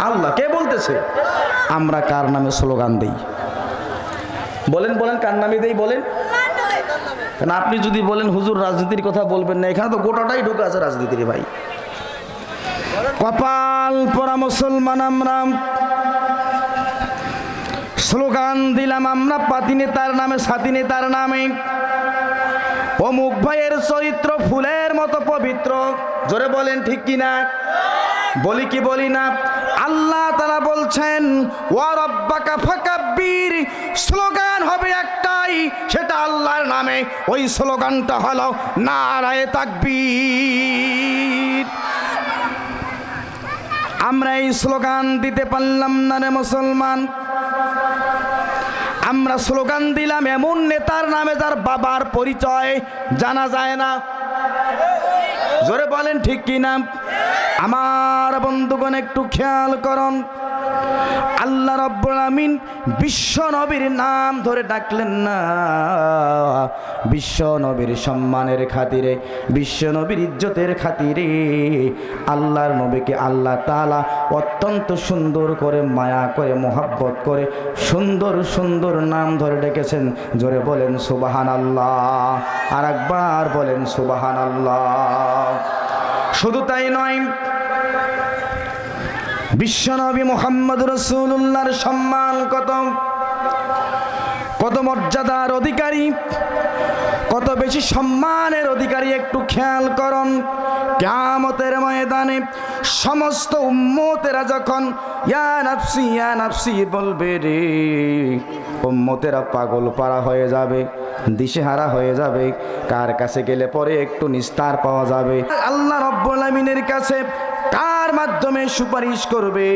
আল্লাহ। কে বলতেছে? আমরা কার নামে স্লোগান দেই? বলেন বলেন, কার নামে দেই বলেন? কারণ আপনি যদি বলেন হুজুর রাজনীতির কথা বলবেন না, এখানে তো গোটাটাই ঢুকে আছে রাজনীতির। ভাই কপাল পরা মুসলমান, আমরা স্লোগান দিলাম আমরা পাতি নেতার নামে, সাথী নেতার নামে। অমুক ভাইয়ের চরিত্র ফুলের মতো পবিত্র। জোরে বলেন ঠিক কিনা? বলি কি বলি না? আল্লাহ তাআলা বলছেন, ওয়া রাব্বাকা ফাকাব্বির, স্লোগান হবে একটাই, সেটা আল্লাহর নামে। ওই স্লোগানটা হলো নারায়ে তাকবীর। আমরা এই স্লোগান দিতে পারলাম না রে মুসলমান। আমরা স্লোগান দিলাম এমন নেতার নামে যার বাবার পরিচয় জানা যায় না। জোরে বলেন ঠিক কিনা? আমার বন্ধুগণ একটু খেয়াল করুন, আল্লাহ রাব্বুল আমিন বিশ্ব নবীর নাম ধরে ডাকলেন না। বিশ্ব নবীর সম্মানের খাতিরে, বিশ্ব নবীর ইজ্জতের খাতিরে আল্লাহর নবীকে আল্লাহ তাআলা অত্যন্ত সুন্দর করে, মায়া করে, মোহাব্বত করে সুন্দর সুন্দর নাম ধরে ডেকেছেন। জোরে বলেন সুবহানাল্লাহ। আর একবার বলেন সুবহানাল্লাহ। শুধু তাই নয়, বিশ্বনবী মুহাম্মদ রাসূলুল্লাহর সম্মান কত! কত মর্যাদার অধিকারী, কত বেশি সম্মানের অধিকারী একটু খেয়াল করুন। কিয়ামতের ময়দানে সমস্ত উম্মতেরা যখন ইয়া নাফসি বলবে রে, উম্মতেরা পাগল পারা হয়ে যাবে, দিশেহারা হয়ে যাবে। কার কাছে গেলে পরে একটু নিস্তার পাওয়া যাবে? আল্লাহ রাব্বুল আমিনের কাছে কার মাধ্যমে সুপারিশ করবে?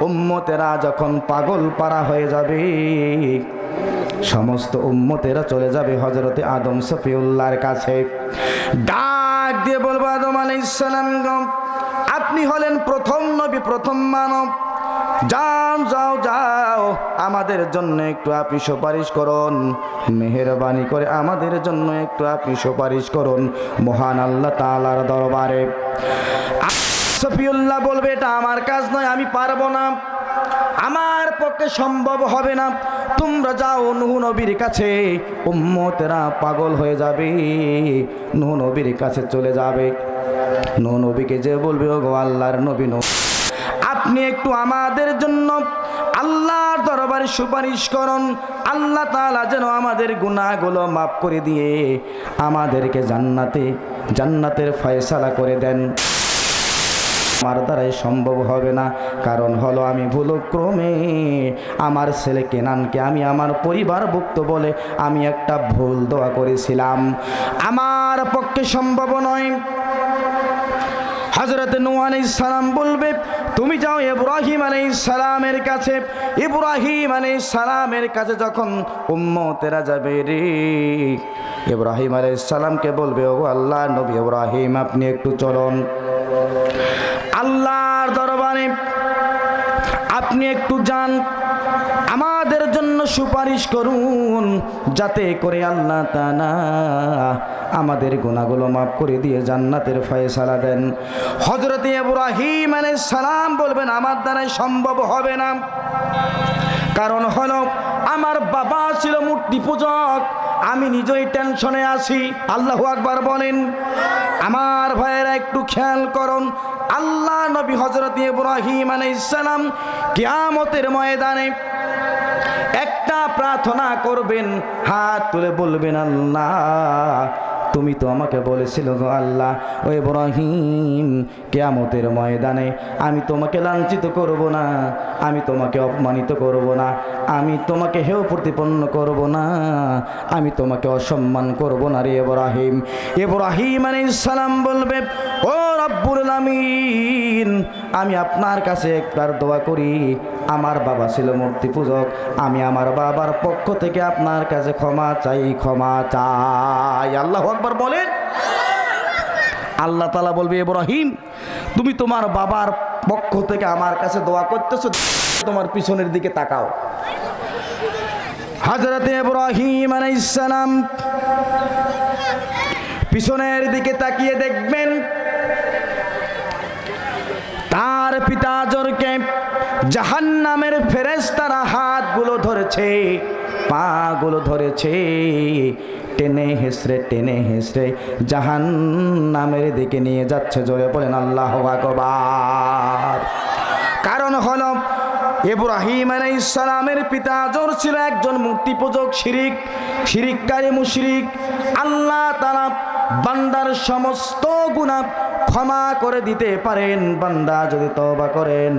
উম্মতেরা যখন পাগল পারা হয়ে যাবে, সমস্ত উম্মতেরা চলে যাবে হযরতে আদম সফিউল্লাহর কাছে। ডাক দিয়ে বলবো, আদম আলাইহিস সালাম গো, আপনি হলেন প্রথম নবী, প্রথম মানব। যাও যাও যাও, আমাদের জন্য একটু আপনি সুপারিশ করুন, মেহেরবানি করে আমাদের জন্য একটু আপনি সুপারিশ করুন মহান আল্লাহ তাআলার দরবারে। সফিউল্লাহ বলবে, এটা আমার কাজ নয়, আমি পারবো না, আমার পক্ষে সম্ভব হবে না। তোমরা যাও নূহ নবীর কাছে, উম্মতেরা পাগল হয়ে যাবে, নূহ নবীর কাছে চলে যাবে। নূহ নবীকে যে বলবে, ওগো আল্লাহর নবী নূহ, আপনি একটু আমাদের জন্য আল্লাহর দরবারে সুপারিশ করুন, আল্লাহ তাআলা যেন আমাদের গুনাহগুলো মাফ করে দিয়ে আমাদেরকে জান্নাতের ফয়সালা করে দেন। আমার দ্বারাই সম্ভব হবে না, কারণ হলো আমি ভুলক্রমে আমার ছেলে কেনানকে আমি আমার পরিবারভুক্ত বলে আমি একটা ভুল দোয়া করেছিলাম, আমার পক্ষে সম্ভব নয়। হযরত নূহ আলাইহিস সালাম বলবে, তুমি যাও ইব্রাহিম আলাইহিস সালামের কাছে। ইব্রাহিম আলাইহিস সালামের কাছে যখন উম্মতেরা যাবে রে, ইব্রাহিম আলাইহিস সালামকে বলবে, ওগো আল্লাহর নবী ইব্রাহিম, আপনি একটু চলুন আল্লাহর দরবারে, আপনি একটু যান, আমাদের জন্য সুপারিশ করুন, যাতে করে আল্লাহ তাআলা আমাদের গুনাহগুলো মাফ করে দিয়ে জান্নাতের ফয়সালা দেন। হযরত ইব্রাহিম আলাইহিস সালাম বলবেন, আমার দ্বারাই সম্ভব হবে না, কারণ হলো আমার বাবা ছিল মূর্তি পূজক, আমি নিজেই টেনশনে আছি। আল্লাহু আকবার বলেন। আমার ভাইয়েরা একটু খেয়াল করুন, আল্লাহ নবী হযরত ইব্রাহিম আলাইহিস সালাম কিয়ামতের ময়দানে একটা প্রার্থনা করবেন, হাত তুলে বলবেন, আল্লাহ তুমি তো আমাকে বলেছিল গো আল্লাহ, ও ইব্রাহিম, কিয়ামতের ময়দানে আমি তোমাকে লাঞ্ছিত করব না, আমি তোমাকে অপমানিত করব না, আমি তোমাকে হেয় প্রতিপন্ন করব না, আমি তোমাকে অসম্মান করব না রে ইব্রাহিম। ইব্রাহিম আলাইহিস সালাম বলবে, ও রব্বুল আলামিন, আমি আপনার কাছে একবার দোয়া করি, আমার বাবা ছিল মূর্তি পূজক, আমি আমার বাবার পক্ষ থেকে আপনার কাছে ক্ষমা চাই, ক্ষমা চাই। আল্লাহু আকবার বলেন। আল্লাহ তাআলা বলবে, ইব্রাহিম, তুমি তোমার বাবার পক্ষ থেকে আমার কাছে দোয়া করতেছো, তোমার পিছনের দিকে তাকাও। হযরত ইব্রাহিম আলাইহিস সালাম পিছনের দিকে তাকিয়ে দেখবেন তার পিতা আজরকে জাহান্নামের ফেরেশতারা হাতগুলো ধরেছে, পাগুলো ধরেছে, টেনে হেসড়ে জাহান্নামের দিকে নিয়ে যাচ্ছে। জোরে বলেন আল্লাহু আকবার। কারণ হলো ইব্রাহিম আলাইহিস সালামের পিতা আজর ছিল একজন মূর্তি পূজক, শিরিককারী মুশরিক। আল্লাহ তাআলা বান্দার সমস্ত গুনাহ ক্ষমা করে দিতে পারেন বান্দা যদি তওবা করেন,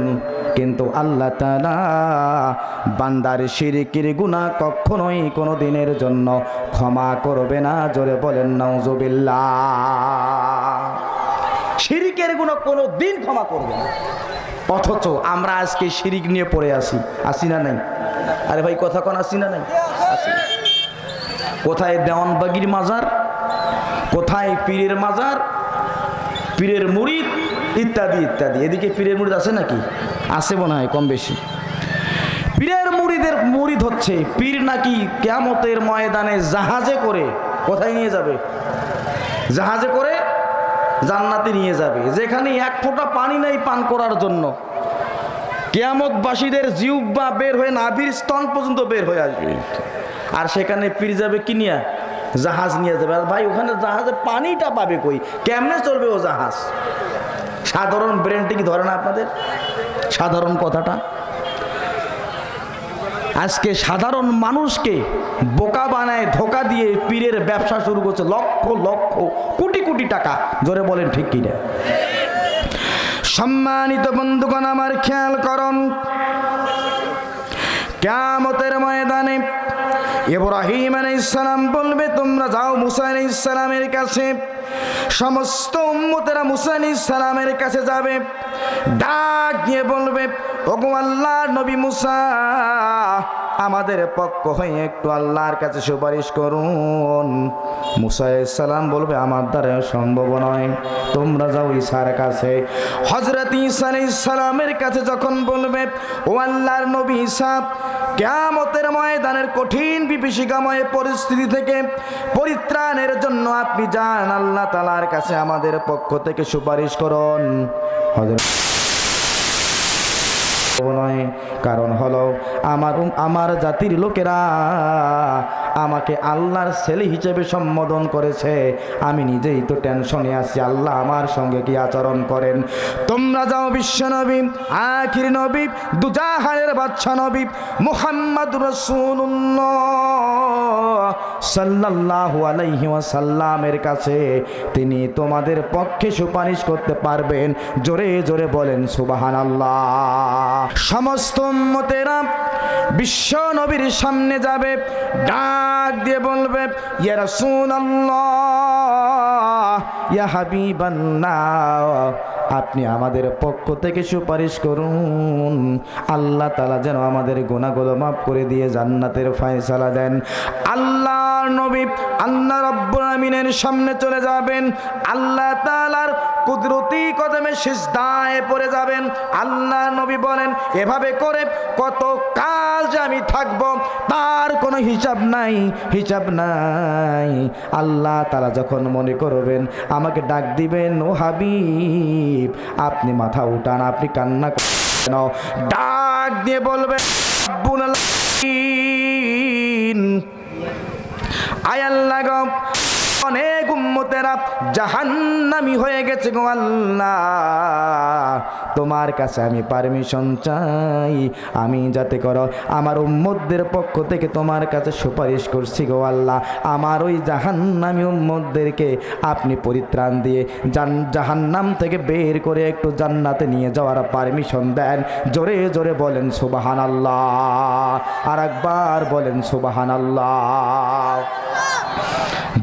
কিন্তু আল্লাহ তাআলা বান্দার শিরকের গুনাহ কখনোই কোনো দিনের জন্য ক্ষমা করবে না। জোরে বলেন নাউজুবিল্লাহ। শিরকের গুনাহ কোনো দিন ক্ষমা করবে না, অথচ আমরা আজকে শিরিক নিয়ে পড়ে আসি না নাই? আরে ভাই কথা কোন আসি না নাই? কোথায় দেওয়ানবাগির মাজার, কোথায় পীরের মাজার, পীরের মুরিদ, ইত্যাদি ইত্যাদি। এদিকে পীরের মুরিদ আছে নাকি? আছে মনে হয় কম বেশি। পীরের মুরিদ হচ্ছে পীর নাকি কিয়ামতের ময়দানে জাহাজে করে কোথায় নিয়ে যাবে? জাহাজে করে জান্নাতে নিয়ে যাবে, যেখানে এক ফোঁটা পানি নাই পান করার জন্য। কিয়ামতবাসীদের জিহ্বা বের হয়ে নাভির স্তন পর্যন্ত বের হয়ে আসবে, আর সেখানে পীর যাবে কি নিয়ে? জাহাজ নিয়ে যাবে। আর ভাই ওখানে জাহাজে পানিটা পাবে কই? কেমনে চলবে ও জাহাজ? সাধারণ ব্রেনটি কি ধরে না আপনাদের? সাধারণ কথাটা আজকে সাধারণ মানুষকে বোকা বানায় ধোকা দিয়ে পীরের ব্যবসা শুরু করছে, লক্ষ লক্ষ কোটি কোটি টাকা। জোরে বলেন ঠিক কিনা? সম্মানিত বন্ধুগণ আমার খেয়াল করুন, কিয়ামতের ময়দানে ইব্রাহিম আলাইহিস সালাম বলবে তোমরা যাও মুসা আলাইহিস সালামের কাছে। সমস্ত উম্মতেরা মুসা আলাইহিস সালামের কাছে যাবে, ডাক দিয়ে বলবে ওগো আল্লাহর নবী মুসা, আমাদের পক্ষ হয়ে একটু আল্লাহর কাছে সুপারিশ করুন। মুসা আলাইহিস সালাম বলবে আমার দ্বারা সম্ভব নয়, তোমরা যাও ঈসার কাছে। হযরত ঈসা আলাইহিস সালামের কাছে যখন বলবে ও আল্লাহর নবী ঈসা, কিয়ামতের ময়দানের কঠিন বিভীষিকাময় পরিস্থিতি থেকে পরিত্রাণের জন্য আপনি যান আল্লাহ তাআলার কাছে, আমাদের পক্ষ থেকে সুপারিশ করুন। নয়, কারণ হলো আমার জাতির লোকেরা আমাকে আল্লাহর ছেলে হিসেবে সম্বোধন করেছে, আমি নিজেই তো টেনশনে আছি, আল্লাহ আমার সঙ্গে কি আচরণ করেন। তোমরা যাও বিশ্ব নবী, আখির নবী, দুজাহানের বাদশা নবী মুহাম্মদুর রাসূলুল্লাহ সাল্লাল্লাহু আলাইহি ওয়াসাল্লামের কাছে, তিনি তোমাদের পক্ষে সুপারিশ করতে পারবেন। জোরে জোরে বলেন সুবহানাল্লাহ। সমস্ত উম্মতেরা বিশ্ব নবীর সামনে যাবে, ডাক দিয়ে বলবে ইয়া রাসূলুল্লাহ, ইয়া হাবিবাল্লাহ, আপনি আমাদের পক্ষ থেকে সুপারিশ করুন, আল্লাহ তাআলা যেন আমাদের গুনাহগুলো মাফ করে দিয়ে জান্নাতের ফয়সালা দেন। আল্লাহর নবী আল্লাহ রাব্বুল আমিনের সামনে চলে যাবেন, আল্লাহ তাআলার কুদরতি কদমে সিজদায় পড়ে যাবেন। আল্লাহ নবী বলেন এভাবে করে কত কাল যে আমি থাকব তার কোনো হিসাব নাই, হিসাব নাই। আল্লাহ তাআলা যখন মনে করবেন আমাকে ডাক দিবেন, ও হাবিব আপনি মাথা উঠান, আপনি কান্না করেন, ডাক দিয়ে বলবেন রব্বুল আলামিন, আয় আল্লাহ গো, অনেক উম্মতেরা জাহান্নামী হয়ে গেছে গো আল্লাহ, তোমার কাছে আমি পারমিশন চাই, আমি যাতে করো আমার উম্মতদের পক্ষ থেকে তোমার কাছে সুপারিশ করছি গো আল্লাহ, আমার ওই জাহান্নামী উম্মতদেরকে আপনি পরিত্রাণ দিয়ে জাহান্নাম থেকে বের করে একটু জান্নাতে নিয়ে যাওয়ার পারমিশন দেন। জোরে জোরে বলেন সুবহানাল্লাহ, আর একবার বলেন সুবহানাল্লাহ।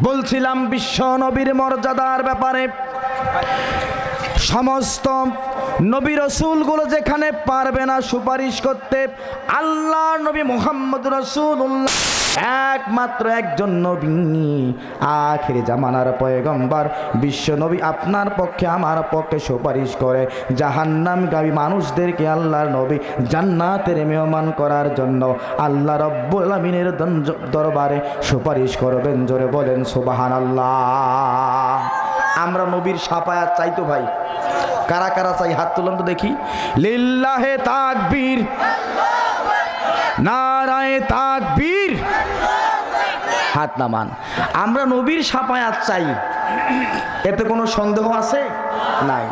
বলছিলাম বিশ্ব নবীর মর্যাদার ব্যাপারে। সমস্ত নবী রাসূলগুলো যেখানে পারবে না সুপারিশ করতে, আল্লাহর নবী মুহাম্মদ রাসূলুল্লাহ একমাত্র একজন নবী, আখির জামানার পয়গম্বর বিশ্ব নবী আপনার পক্ষে আমার পক্ষে সুপারিশ করে জাহান্নামগামী মানুষদেরকে আল্লাহর নবী জান্নাতের মেহমান করার জন্য আল্লাহ রব্বুল আমিনের দরবারে সুপারিশ করবেন। জোরে বলেন সুবহানাল্লাহ। আমরা নবীর শাফায়াত চাই তো ভাই, কারা কারা চাই হাত তুলুন তো দেখি। লিল্লাহে তাকবীর, নারায়ে তাকবীর, হাত নামান। আমরা নবীর শাফায়াত চাই, এতে কোনো সন্দেহ আছে? নাই।